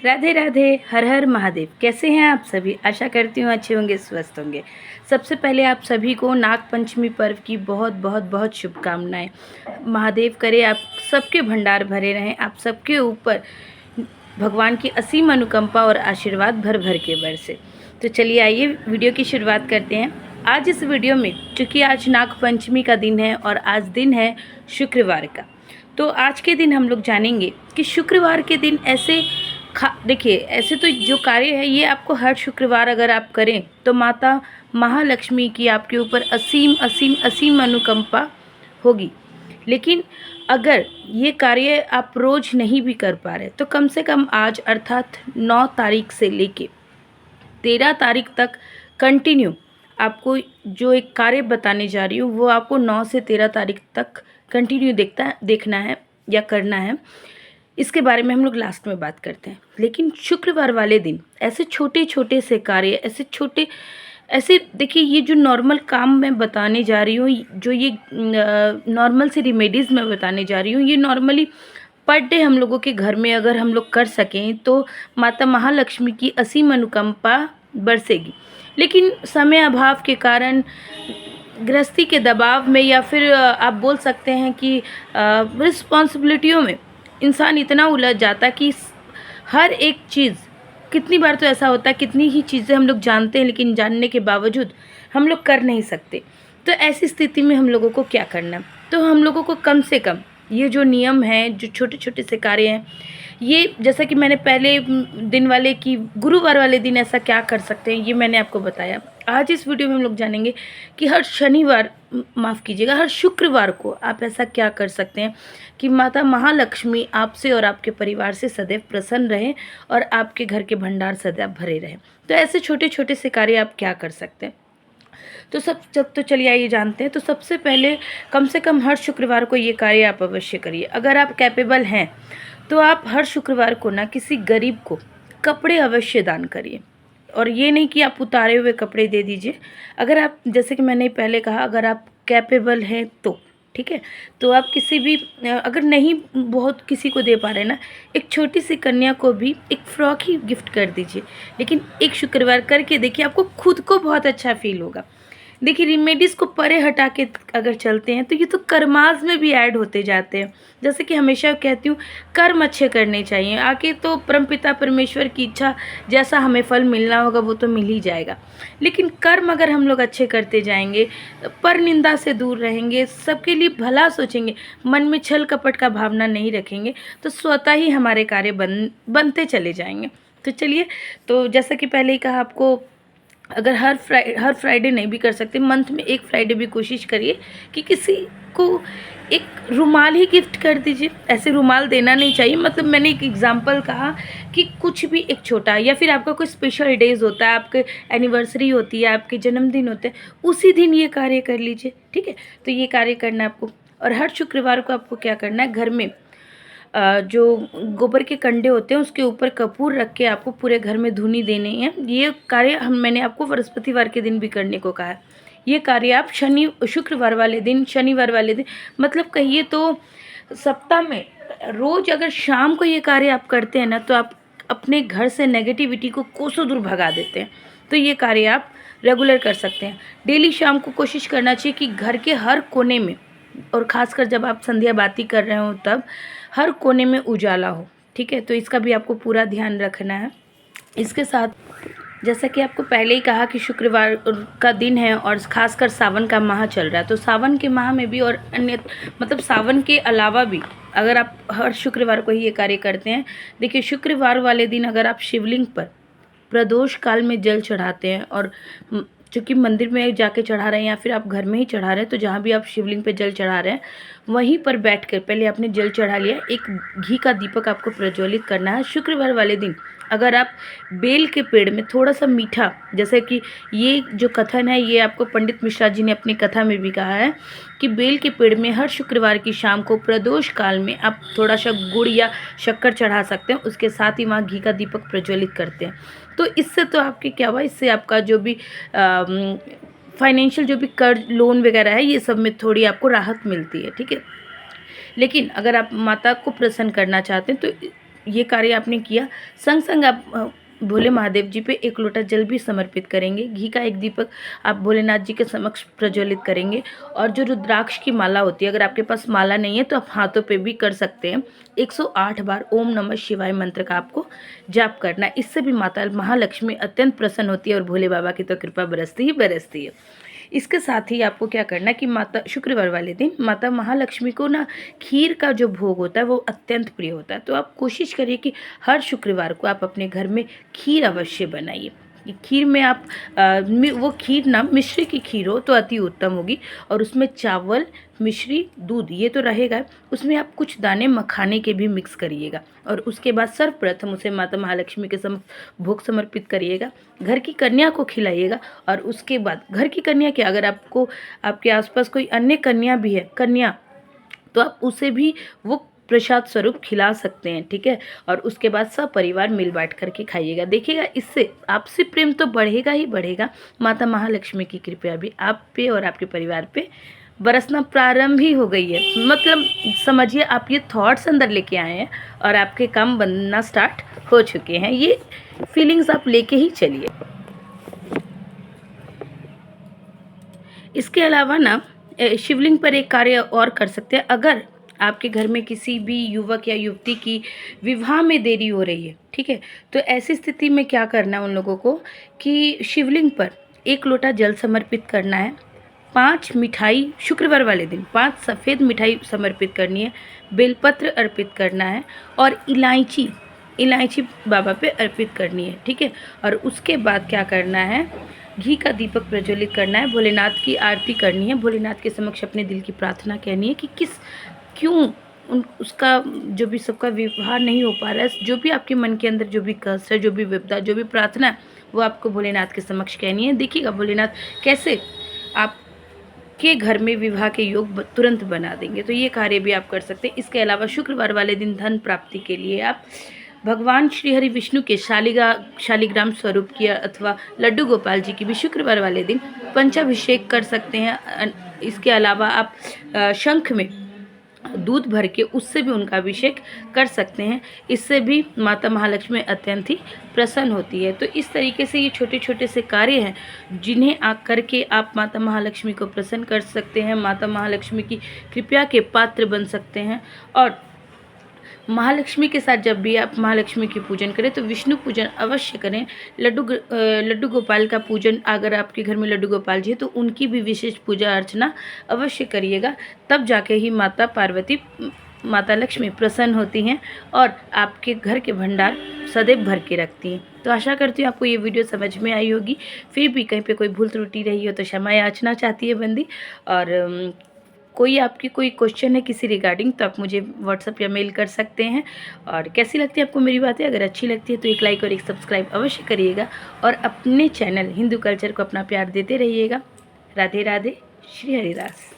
राधे राधे, हर हर महादेव। कैसे हैं आप सभी? आशा करती हूँ अच्छे होंगे, स्वस्थ होंगे। सबसे पहले आप सभी को नाग पंचमी पर्व की बहुत बहुत बहुत शुभकामनाएं। महादेव करे आप सबके भंडार भरे रहें, आप सबके ऊपर भगवान की असीम अनुकंपा और आशीर्वाद भर भर के बरसे। तो चलिए आइए वीडियो की शुरुआत करते हैं। आज इस वीडियो में, चूँकि आज नाग पंचमी का दिन है और आज दिन है शुक्रवार का, तो आज के दिन हम लोग जानेंगे कि शुक्रवार के दिन ऐसे देखिए, ऐसे तो जो कार्य है ये आपको हर शुक्रवार अगर आप करें तो माता महालक्ष्मी की आपके ऊपर असीम असीम असीम अनुकंपा होगी। लेकिन अगर ये कार्य आप रोज़ नहीं भी कर पा रहे तो कम से कम आज अर्थात 9 तारीख से लेके 13 तारीख तक कंटिन्यू आपको जो एक कार्य बताने जा रही हूँ वो आपको 9 से 13 तारीख तक कंटिन्यू देखना है या करना है। इसके बारे में हम लोग लास्ट में बात करते हैं। लेकिन शुक्रवार वाले दिन ऐसे छोटे छोटे से कार्य, ऐसे देखिए, ये जो नॉर्मल काम मैं बताने जा रही हूँ, जो ये नॉर्मल सी रेमेडीज़ मैं बताने जा रही हूँ, ये नॉर्मली पर डे हम लोगों के घर में अगर हम लोग कर सकें तो माता महालक्ष्मी की असीम अनुकंपा बरसेगी। लेकिन समय अभाव के कारण, गृहस्थी के दबाव में, या फिर आप बोल सकते हैं कि रिस्पॉन्सिबिलिटियों में इंसान इतना उलझ जाता कि हर एक चीज़, कितनी बार तो ऐसा होता है, कितनी ही चीज़ें हम लोग जानते हैं लेकिन जानने के बावजूद हम लोग कर नहीं सकते। तो ऐसी स्थिति में हम लोगों को क्या करना? तो हम लोगों को कम से कम ये जो नियम हैं, जो छोटे छोटे से कार्य हैं, ये जैसा कि मैंने पहले दिन वाले की गुरुवार वाले दिन ऐसा क्या कर सकते हैं ये मैंने आपको बताया। आज इस वीडियो में हम लोग जानेंगे कि हर शनिवार, माफ़ कीजिएगा, हर शुक्रवार को आप ऐसा क्या कर सकते हैं कि माता महालक्ष्मी आपसे और आपके परिवार से सदैव प्रसन्न रहें और आपके घर के भंडार सदैव भरे रहें। तो ऐसे छोटे छोटे से कार्य आप क्या कर सकते हैं? तो चलिए आइए जानते हैं। तो सबसे पहले कम से कम हर शुक्रवार को ये कार्य आप अवश्य करिए। अगर आप कैपेबल हैं तो आप हर शुक्रवार को ना किसी गरीब को कपड़े अवश्य दान करिए। और ये नहीं कि आप उतारे हुए कपड़े दे दीजिए। अगर आप, जैसे कि मैंने पहले कहा, अगर आप कैपेबल हैं तो ठीक है, तो आप किसी भी, अगर नहीं बहुत किसी को दे पा रहे ना, एक छोटी सी कन्या को भी एक फ्रॉक ही गिफ्ट कर दीजिए। लेकिन एक शुक्रवार करके देखिए, आपको खुद को बहुत अच्छा फील होगा। देखिए, रेमेडीज़ को परे हटा के अगर चलते हैं तो ये तो कर्माज में भी ऐड होते जाते हैं। जैसे कि हमेशा कहती हूँ, कर्म अच्छे करने चाहिए। आके तो परमपिता परमेश्वर की इच्छा, जैसा हमें फल मिलना होगा वो तो मिल ही जाएगा। लेकिन कर्म अगर हम लोग अच्छे करते जाएंगे, पर निंदा से दूर रहेंगे, सबके लिए भला सोचेंगे, मन में छल कपट का भावना नहीं रखेंगे, तो स्वतः ही हमारे कार्य बनते चले जाएंगे। तो चलिए, तो जैसा कि पहले ही कहा आपको, अगर हर फ्राइडे नहीं भी कर सकते, मंथ में एक फ्राइडे भी कोशिश करिए कि किसी को एक रुमाल ही गिफ्ट कर दीजिए। ऐसे रुमाल देना नहीं चाहिए, मतलब मैंने एक एग्जांपल कहा कि कुछ भी एक छोटा, या फिर आपका कोई स्पेशल डेज होता है, आपके एनिवर्सरी होती है, आपके जन्मदिन होते हैं, उसी दिन ये कार्य कर लीजिए। ठीक है, तो ये कार्य करना है आपको। और हर शुक्रवार को आपको क्या करना है, घर में जो गोबर के कंडे होते हैं उसके ऊपर कपूर रख के आपको पूरे घर में धूनी देनी है। ये कार्य मैंने आपको बृहस्पतिवार के दिन भी करने को कहा है। ये कार्य आप शनिवार वाले दिन, मतलब कहिए तो सप्ताह में रोज़ अगर शाम को ये कार्य आप करते हैं ना, तो आप अपने घर से नेगेटिविटी को कोसों दूर भगा देते हैं। तो ये कार्य आप रेगुलर कर सकते हैं। डेली शाम को कोशिश करना चाहिए कि घर के हर कोने में, और ख़ासकर जब आप संध्या बाती कर रहे हो तब हर कोने में उजाला हो। ठीक है, तो इसका भी आपको पूरा ध्यान रखना है। इसके साथ, जैसा कि आपको पहले ही कहा कि शुक्रवार का दिन है और ख़ासकर सावन का माह चल रहा है, तो सावन के माह में भी और अन्य, मतलब सावन के अलावा भी अगर आप हर शुक्रवार को ही ये कार्य करते हैं, देखिए शुक्रवार वाले दिन अगर आप शिवलिंग पर प्रदोष काल में जल चढ़ाते हैं, और चूँकि मंदिर में जाके चढ़ा रहे हैं या फिर आप घर में ही चढ़ा रहे हैं, तो जहाँ भी आप शिवलिंग पे जल चढ़ा रहे हैं वहीं पर बैठकर पहले आपने जल चढ़ा लिया, एक घी का दीपक आपको प्रज्वलित करना है। शुक्रवार वाले दिन अगर आप बेल के पेड़ में थोड़ा सा मीठा, जैसे कि ये जो कथन है ये आपको पंडित मिश्रा जी ने अपनी कथा में भी कहा है कि बेल के पेड़ में हर शुक्रवार की शाम को प्रदोष काल में आप थोड़ा सा गुड़ या शक्कर चढ़ा सकते हैं, उसके साथ ही वहाँ घी का दीपक प्रज्वलित करते हैं। तो इससे तो आपके क्या हुआ, इससे आपका जो भी फाइनेंशियल जो भी कर्ज लोन वगैरह है, ये सब में थोड़ी आपको राहत मिलती है। ठीक है, लेकिन अगर आप माता को प्रसन्न करना चाहते हैं तो ये कार्य आपने किया, संग संग आप भोले महादेव जी पे एक लोटा जल भी समर्पित करेंगे। घी का एक दीपक आप भोलेनाथ जी के समक्ष प्रज्वलित करेंगे। और जो रुद्राक्ष की माला होती है, अगर आपके पास माला नहीं है तो आप हाथों पे भी कर सकते हैं। 108 बार ओम नमः शिवाय मंत्र का आपको जाप करना है। इससे भी माता महालक्ष्मी अत्यंत प्रसन्न होती है और भोले बाबा की तो कृपा बरसती ही बरसती है। इसके साथ ही आपको क्या करना है कि माता शुक्रवार वाले दिन माता महालक्ष्मी को ना खीर का जो भोग होता है वो अत्यंत प्रिय होता है। तो आप कोशिश करिए कि हर शुक्रवार को आप अपने घर में खीर अवश्य बनाइए। खीर में आप वो खीर ना मिश्री की खीर हो तो अति उत्तम होगी। और उसमें चावल, मिश्री, दूध ये तो रहेगा, उसमें आप कुछ दाने मखाने के भी मिक्स करिएगा। और उसके बाद सर्वप्रथम उसे माता महालक्ष्मी के भोग समर्पित करिएगा। घर की कन्या को खिलाइएगा। और उसके बाद घर की कन्या क्या, अगर आपको आपके आसपास कोई अन्य कन्या भी है, कन्या, तो आप उसे भी वो प्रसाद स्वरूप खिला सकते हैं, ठीक है। और उसके बाद सब परिवार मिल बांट करके खाइएगा। देखिएगा इससे आपसी प्रेम तो बढ़ेगा ही बढ़ेगा, माता महालक्ष्मी की कृपा भी आप पे और आपके परिवार पे बरसना प्रारंभ ही हो गई है। मतलब समझिए आप ये थॉट्स अंदर लेके आए हैं और आपके काम बनना स्टार्ट हो चुके हैं। ये फीलिंग्स आप लेके ही चलिए। इसके अलावा ना शिवलिंग पर एक कार्य और कर सकते हैं। अगर आपके घर में किसी भी युवक या युवती की विवाह में देरी हो रही है, ठीक है, तो ऐसी स्थिति में क्या करना है उन लोगों को कि शिवलिंग पर एक लोटा जल समर्पित करना है। 5 मिठाई शुक्रवार वाले दिन 5 सफ़ेद मिठाई समर्पित करनी है। बेलपत्र अर्पित करना है और इलायची बाबा पे अर्पित करनी है, ठीक है। और उसके बाद क्या करना है, घी का दीपक प्रज्वलित करना है। भोलेनाथ की आरती करनी है। भोलेनाथ के समक्ष अपने दिल की प्रार्थना कहनी है कि क्यों उसका जो भी सबका विवाह नहीं हो पा रहा है, जो भी आपके मन के अंदर जो भी कष्ट है, जो भी विपदा, जो भी प्रार्थना है, वो आपको भोलेनाथ के समक्ष कहनी है। देखिएगा भोलेनाथ कैसे आपके घर में विवाह के योग तुरंत बना देंगे। तो ये कार्य भी आप कर सकते हैं। इसके अलावा शुक्रवार वाले दिन धन प्राप्ति के लिए आप भगवान श्री हरि विष्णु के शालिग्राम स्वरूप की अथवा लड्डू गोपाल जी की भी शुक्रवार वाले दिन पंचाभिषेक कर सकते हैं। इसके अलावा आप शंख में दूध भर के उससे भी उनका अभिषेक कर सकते हैं। इससे भी माता महालक्ष्मी अत्यंत ही प्रसन्न होती है। तो इस तरीके से ये छोटे छोटे से कार्य हैं जिन्हें करके आप माता महालक्ष्मी को प्रसन्न कर सकते हैं, माता महालक्ष्मी की कृपा के पात्र बन सकते हैं। और महालक्ष्मी के साथ जब भी आप महालक्ष्मी की पूजन करें तो विष्णु पूजन अवश्य करें। लड्डू गोपाल का पूजन, अगर आपके घर में लड्डू गोपाल जी है तो उनकी भी विशेष पूजा अर्चना अवश्य करिएगा। तब जाके ही माता पार्वती, माता लक्ष्मी प्रसन्न होती हैं और आपके घर के भंडार सदैव भर के रखती हैं। तो आशा करती हूँ आपको ये वीडियो समझ में आई होगी। फिर भी कहीं पे कोई भूल त्रुटि रही हो तो क्षमा याचना चाहती है बंदी। और कोई आपकी कोई क्वेश्चन है किसी रिगार्डिंग तो आप मुझे व्हाट्सअप या मेल कर सकते हैं। और कैसी लगती है आपको मेरी बातें, अगर अच्छी लगती है तो एक लाइक और एक सब्सक्राइब अवश्य करिएगा। और अपने चैनल हिंदू कल्चर को अपना प्यार देते रहिएगा। राधे राधे, श्री हरिदास।